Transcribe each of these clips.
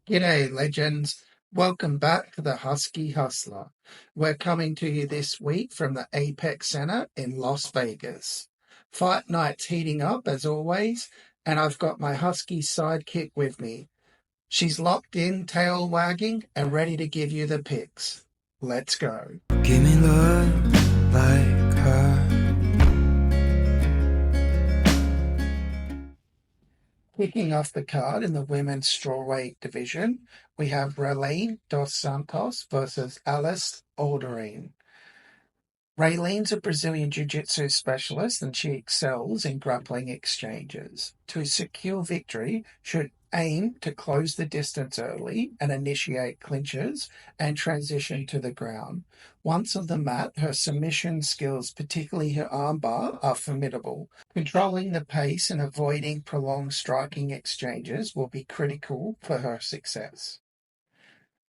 G'day, legends. Welcome back to the Husky Hustler. We're coming to you this week from the Apex Center in Las Vegas. Fight night's heating up as always, and I've got my Husky sidekick with me. She's locked in, tail wagging, and ready to give you the picks. Let's go. Give me love like her. Kicking off the card in the women's strawweight division, we have Rayanne dos Santos versus Alice Ardelean. Raylene's a Brazilian Jiu-Jitsu specialist and she excels in grappling exchanges. To secure victory, should aim to close the distance early and initiate clinches and transition to the ground. Once on the mat, her submission skills, particularly her armbar, are formidable. Controlling the pace and avoiding prolonged striking exchanges will be critical for her success.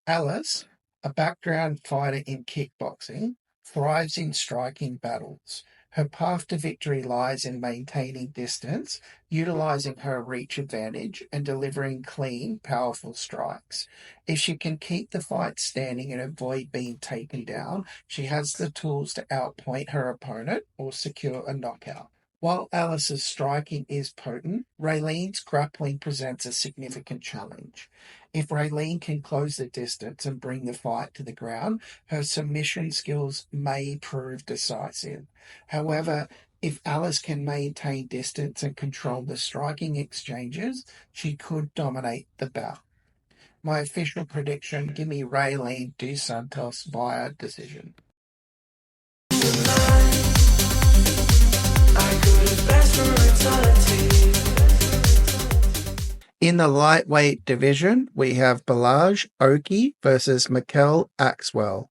Alice, a background fighter in kickboxing, thrives in striking battles. Her path to victory lies in maintaining distance, utilizing her reach advantage, and delivering clean, powerful strikes. If she can keep the fight standing and avoid being taken down, she has the tools to outpoint her opponent or secure a knockout. While Alice's striking is potent, Raylene's grappling presents a significant challenge. If Rayanne can close the distance and bring the fight to the ground, her submission skills may prove decisive. However, if Alice can maintain distance and control the striking exchanges, she could dominate the bout. My official prediction, give me Rayanne dos Santos via decision. In the lightweight division, we have Bolaji versus Aswell.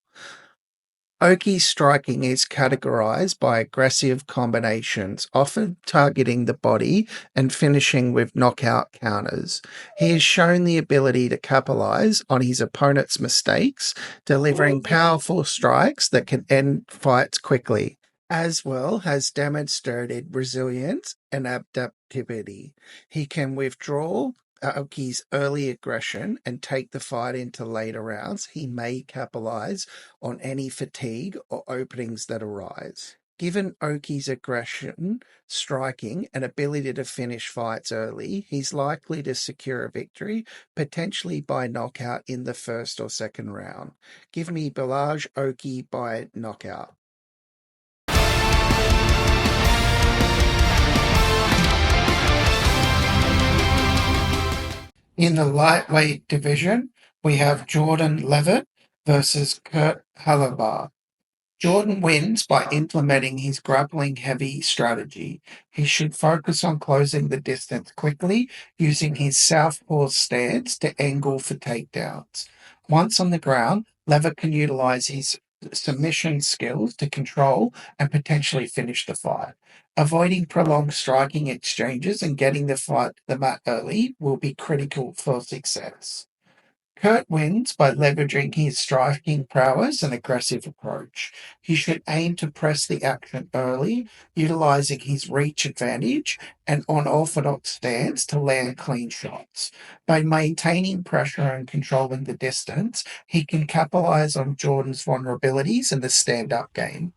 Oki's striking is categorized by aggressive combinations, often targeting the body and finishing with knockout counters. He has shown the ability to capitalize on his opponent's mistakes, delivering powerful strikes that can end fights quickly. Aswell has demonstrated resilience and adaptability. He can withdraw Aoki's early aggression and take the fight into later rounds. He may capitalize on any fatigue or openings that arise. Given Oki's aggression, striking, and ability to finish fights early, he's likely to secure a victory, potentially by knockout in the first or second round. Give me Bolaji by knockout. In the lightweight division, we have Jordan Leavitt versus Holobaugh. Jordan wins by implementing his grappling-heavy strategy. He should focus on closing the distance quickly, using his southpaw stance to angle for takedowns. Once on the ground, Leavitt can utilize his submission skills to control and potentially finish the fight. Avoiding prolonged striking exchanges and getting the fight to the mat early will be critical for success. Kurt wins by leveraging his striking prowess and aggressive approach. He should aim to press the action early, utilizing his reach advantage and unorthodox stance to land clean shots. By maintaining pressure and controlling the distance, he can capitalize on Jordan's vulnerabilities in the stand-up game.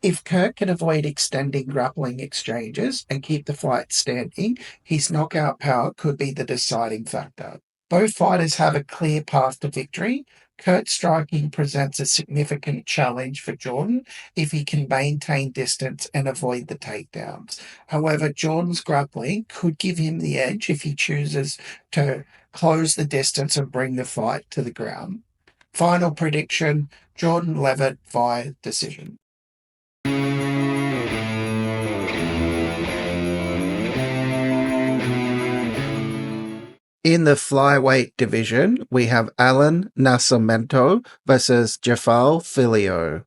If Kurt can avoid extending grappling exchanges and keep the fight standing, his knockout power could be the deciding factor. Both fighters have a clear path to victory. Kurt's striking presents a significant challenge for Jordan if he can maintain distance and avoid the takedowns. However, Jordan's grappling could give him the edge if he chooses to close the distance and bring the fight to the ground. Final prediction, Jordan Leavitt via decision. In the flyweight division, we have Allan Nascimento versus Jafel Filho.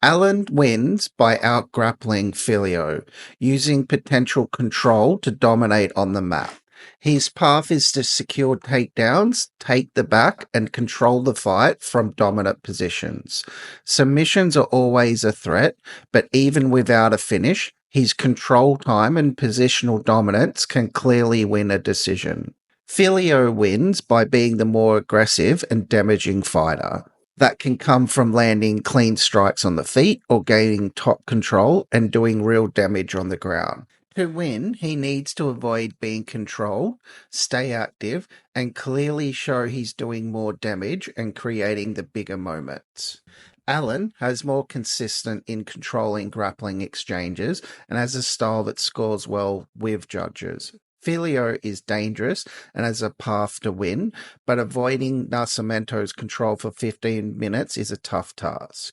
Allan wins by out-grappling Filho, using potential control to dominate on the mat. His path is to secure takedowns, take the back, and control the fight from dominant positions. Submissions are always a threat, but even without a finish, his control time and positional dominance can clearly win a decision. Filho wins by being the more aggressive and damaging fighter. That can come from landing clean strikes on the feet or gaining top control and doing real damage on the ground. To win, he needs to avoid being controlled, stay active, and clearly show he's doing more damage and creating the bigger moments. Allan has more consistent in controlling grappling exchanges and has a style that scores well with judges. Filho is dangerous and has a path to win, but avoiding Nascimento's control for 15 minutes is a tough task.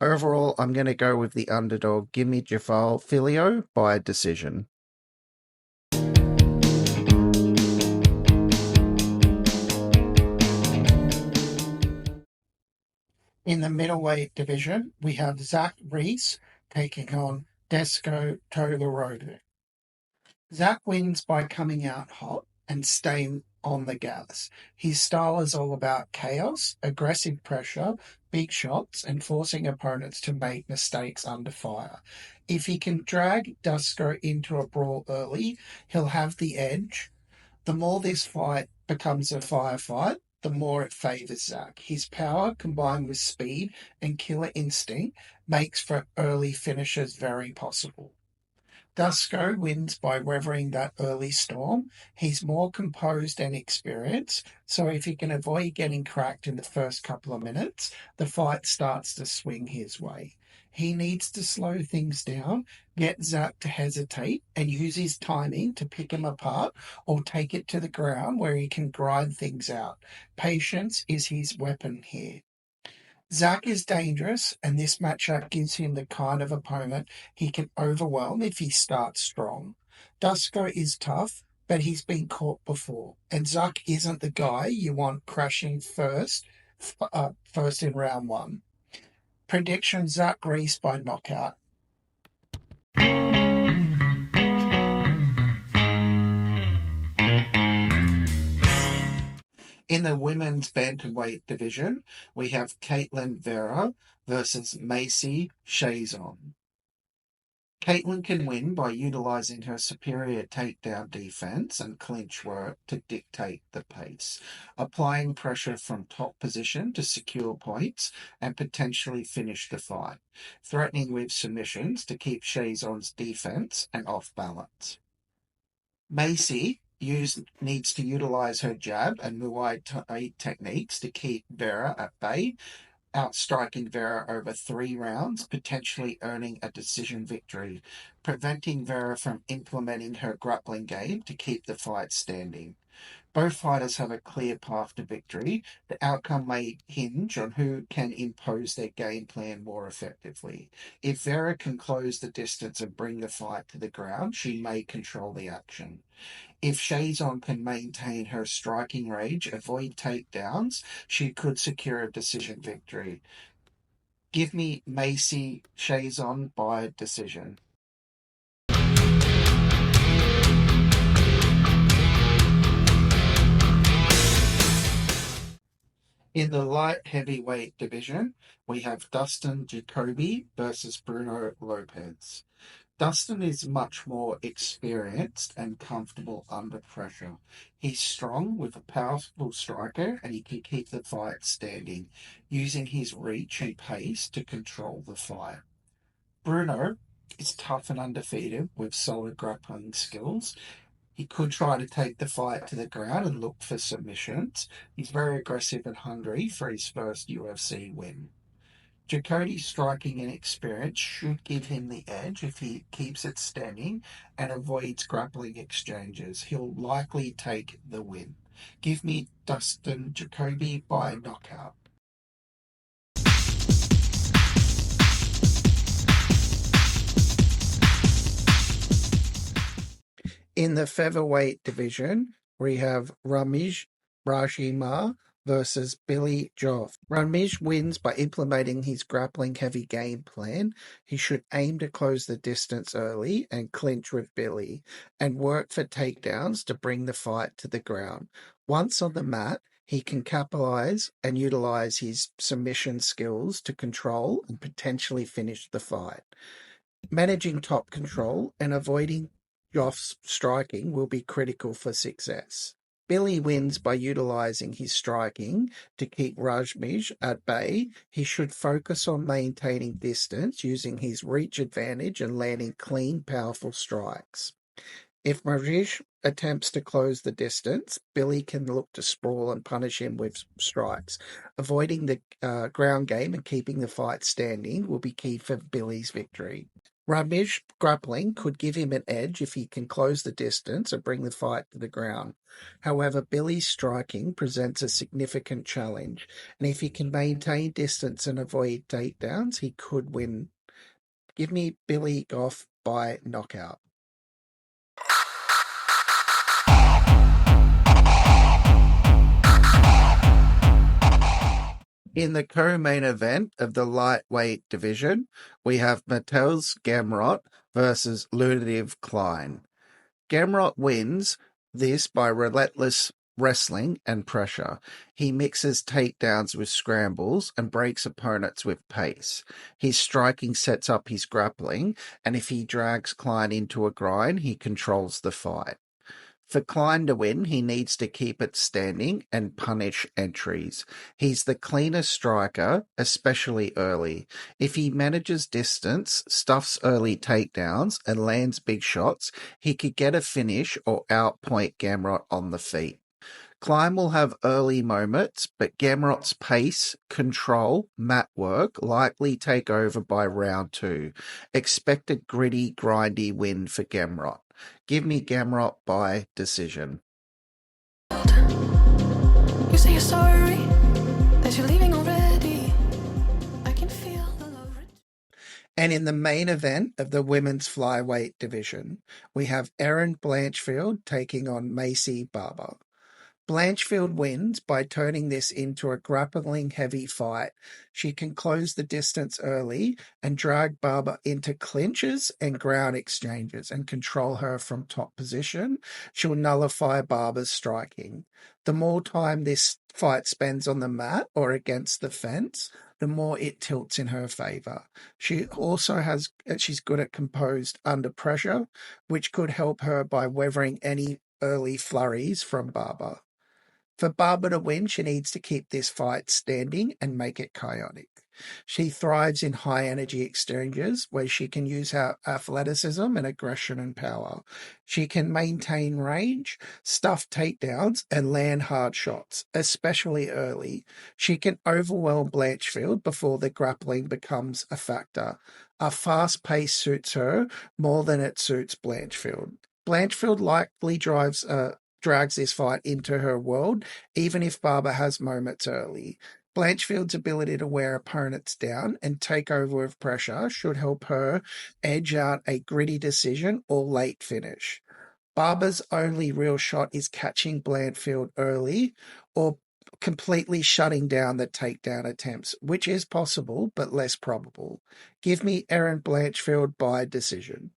Overall, I'm going to go with the underdog. Give me Jafel Filho by decision. In the middleweight division, we have Reese taking on Duško Todorović. Zach wins by coming out hot and staying on the gas. His style is all about chaos, aggressive pressure, big shots, and forcing opponents to make mistakes under fire. If he can drag Duško into a brawl early, he'll have the edge. The more this fight becomes a firefight, the more it favours Zach. His power, combined with speed and killer instinct, makes for early finishes very possible. Duško wins by weathering that early storm. He's more composed and experienced, so if he can avoid getting cracked in the first couple of minutes, the fight starts to swing his way. He needs to slow things down, get Zach to hesitate, and use his timing to pick him apart or take it to the ground where he can grind things out. Patience is his weapon here. Zach is dangerous, and this matchup gives him the kind of opponent he can overwhelm if he starts strong. Duško is tough, but he's been caught before, and Zach isn't the guy you want crashing first in round one. Prediction: Zach Reese by knockout. In the women's bantamweight division, we have Ketlen Vieira versus Maycee Chiasson. Ketlen can win by utilizing her superior takedown defense and clinch work to dictate the pace, applying pressure from top position to secure points and potentially finish the fight, threatening with submissions to keep Chiasson's defense and off balance. Macy needs to utilize her jab and Muay Thai techniques to keep Vieira at bay, outstriking Vieira over 3 rounds, potentially earning a decision victory, preventing Vieira from implementing her grappling game to keep the fight standing. Both fighters have a clear path to victory. The outcome may hinge on who can impose their game plan more effectively. If Vieira can close the distance and bring the fight to the ground, she may control the action. If Chiasson can maintain her striking range, avoid takedowns, she could secure a decision victory. Give me Maycee Chiasson by decision. In the light heavyweight division, we have Dustin Jacoby versus Bruno Lopes. Dustin is much more experienced and comfortable under pressure. He's strong with a powerful striker and he can keep the fight standing, using his reach and pace to control the fight. Bruno is tough and undefeated with solid grappling skills. He could try to take the fight to the ground and look for submissions. He's very aggressive and hungry for his first UFC win. Jacoby's striking and experience should give him the edge if he keeps it standing and avoids grappling exchanges. He'll likely take the win. Give me Dustin Jacoby by knockout. In the featherweight division, we have Ramiz Brahimaj versus Billy Goff. Ramiz wins by implementing his grappling-heavy game plan. He should aim to close the distance early and clinch with Billy, and work for takedowns to bring the fight to the ground. Once on the mat, he can capitalize and utilize his submission skills to control and potentially finish the fight. Managing top control and avoiding Goff's striking will be critical for success. Billy wins by utilising his striking to keep Ramiz at bay. He should focus on maintaining distance, using his reach advantage and landing clean, powerful strikes. If Ramiz attempts to close the distance, Billy can look to sprawl and punish him with strikes. Avoiding the ground game and keeping the fight standing will be key for Billy's victory. Ramiz grappling could give him an edge if he can close the distance or bring the fight to the ground. However, Billy's striking presents a significant challenge, and if he can maintain distance and avoid takedowns, he could win. Give me Billy Goff by knockout. In the co-main event of the lightweight division, we have Mateusz Gamrot versus Ľudovít Klein. Gamrot wins this by relentless wrestling and pressure. He mixes takedowns with scrambles and breaks opponents with pace. His striking sets up his grappling, and if he drags Klein into a grind, he controls the fight. For Klein to win, he needs to keep it standing and punish entries. He's the cleanest striker, especially early. If he manages distance, stuffs early takedowns, and lands big shots, he could get a finish or outpoint Gamrot on the feet. Klein will have early moments, but Gamrot's pace, control, mat work likely take over by round 2. Expect a gritty, grindy win for Gamrot. Give me Gamrot by decision. You say you're sorry, that you're leaving already. I can feel the love. And in the main event of the women's flyweight division, we have Erin Blanchfield taking on Maycee Barber. Blanchfield wins by turning this into a grappling-heavy fight. She can close the distance early and drag Barber into clinches and ground exchanges and control her from top position. She'll nullify Barber's striking. The more time this fight spends on the mat or against the fence, the more it tilts in her favor. She's good at composed under pressure, which could help her by weathering any early flurries from Barber. For Barber to win, she needs to keep this fight standing and make it chaotic. She thrives in high-energy exchanges where she can use her athleticism and aggression and power. She can maintain range, stuff takedowns, and land hard shots, especially early. She can overwhelm Blanchfield before the grappling becomes a factor. A fast pace suits her more than it suits Blanchfield. Blanchfield likely drags this fight into her world, even if Barber has moments early. Blanchfield's ability to wear opponents down and take over with pressure should help her edge out a gritty decision or late finish. Barber's only real shot is catching Blanchfield early or completely shutting down the takedown attempts, which is possible but less probable. Give me Erin Blanchfield by decision.